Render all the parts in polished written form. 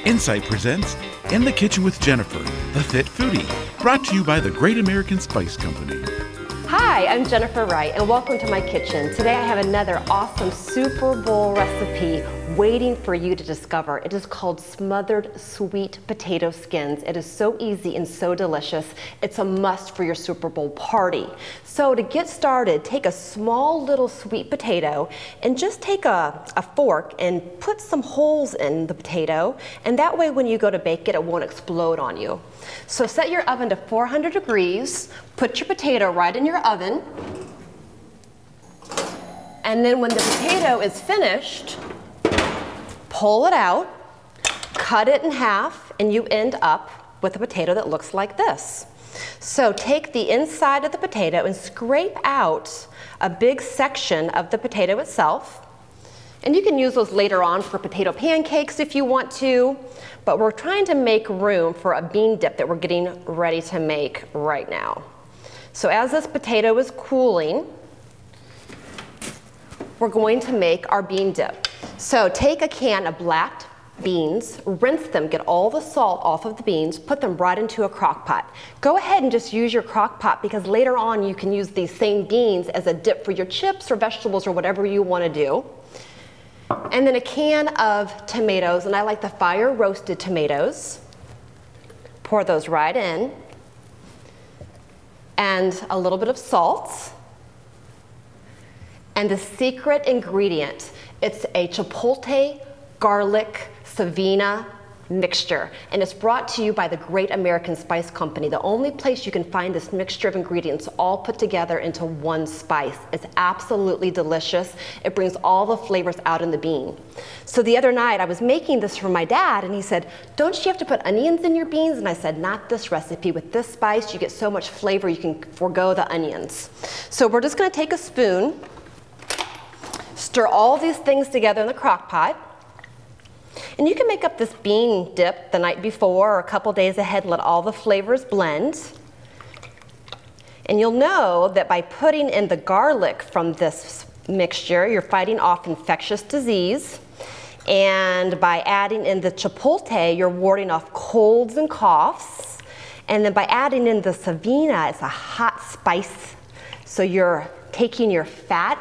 Insight presents In the Kitchen with Jennifer, the Fit Foodie, brought to you by the Great American Spice Company. Hi, I'm Jennifer Wright, and welcome to my kitchen. Today I have another awesome Super Bowl recipe waiting for you to discover. It is called smothered sweet potato skins. It is so easy and so delicious. It's a must for your Super Bowl party. So to get started, take a small little sweet potato and just take a fork and put some holes in the potato, and that way when you go to bake it, it won't explode on you. So set your oven to 400 degrees, put your potato right in your oven, and then when the potato is finished, pull it out, cut it in half, and you end up with a potato that looks like this. So take the inside of the potato and scrape out a big section of the potato itself. And you can use those later on for potato pancakes if you want to, but we're trying to make room for a bean dip that we're getting ready to make right now. So as this potato is cooling, we're going to make our bean dip. So take a can of black beans, rinse them, get all the salt off of the beans, put them right into a crock pot. Go ahead and just use your crock pot because later on you can use these same beans as a dip for your chips or vegetables or whatever you want to do. And then a can of tomatoes, and I like the fire roasted tomatoes. Pour those right in. And a little bit of salt. And the secret ingredient, it's a chipotle, garlic, savina mixture. And it's brought to you by the Great American Spice Company, the only place you can find this mixture of ingredients all put together into one spice. It's absolutely delicious. It brings all the flavors out in the bean. So the other night I was making this for my dad, and he said, "Don't you have to put onions in your beans?" And I said, "Not this recipe. With this spice you get so much flavor you can forego the onions." So we're just going to take a spoon, stir all these things together in the crock pot. And you can make up this bean dip the night before or a couple days ahead and let all the flavors blend. And you'll know that by putting in the garlic from this mixture, you're fighting off infectious disease. And by adding in the chipotle, you're warding off colds and coughs. And then by adding in the savina, it's a hot spice. So you're taking your fat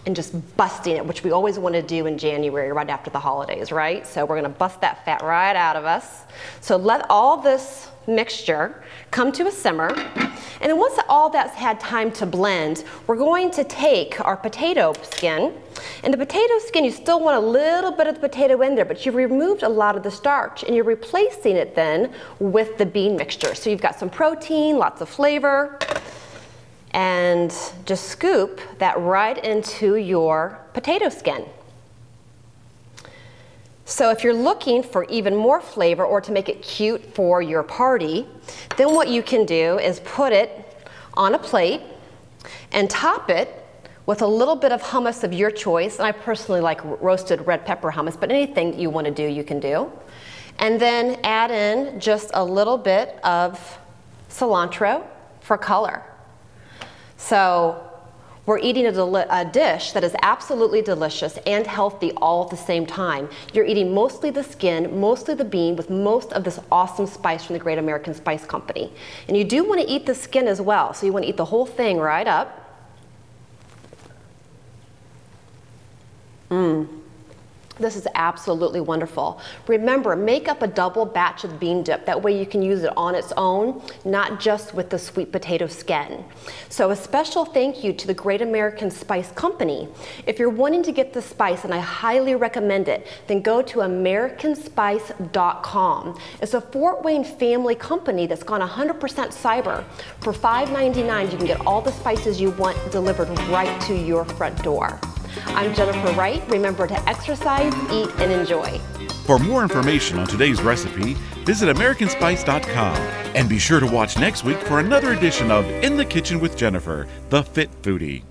and just busting it, which we always want to do in January right after the holidays, right? So we're going to bust that fat right out of us. So let all this mixture come to a simmer. And then once all that's had time to blend, we're going to take our potato skin. And the potato skin, you still want a little bit of the potato in there, but you've removed a lot of the starch, and you're replacing it then with the bean mixture. So you've got some protein, lots of flavor. And just scoop that right into your potato skin. So if you're looking for even more flavor or to make it cute for your party, then what you can do is put it on a plate and top it with a little bit of hummus of your choice. And I personally like roasted red pepper hummus, but anything that you want to do, you can do. And then add in just a little bit of cilantro for color. So we're eating a dish that is absolutely delicious and healthy all at the same time. You're eating mostly the skin, mostly the bean, with most of this awesome spice from the Great American Spice Company. And you do want to eat the skin as well, so you want to eat the whole thing right up. This is absolutely wonderful. Remember, make up a double batch of bean dip. That way you can use it on its own, not just with the sweet potato skin. So a special thank you to the Great American Spice Company. If you're wanting to get the spice, and I highly recommend it, then go to americanspice.com. It's a Fort Wayne family company that's gone 100% cyber. For $5.99, you can get all the spices you want delivered right to your front door. I'm Jennifer Wright. Remember to exercise, eat, and enjoy. For more information on today's recipe, visit americanspice.com and be sure to watch next week for another edition of In the Kitchen with Jennifer, the Fit Foodie.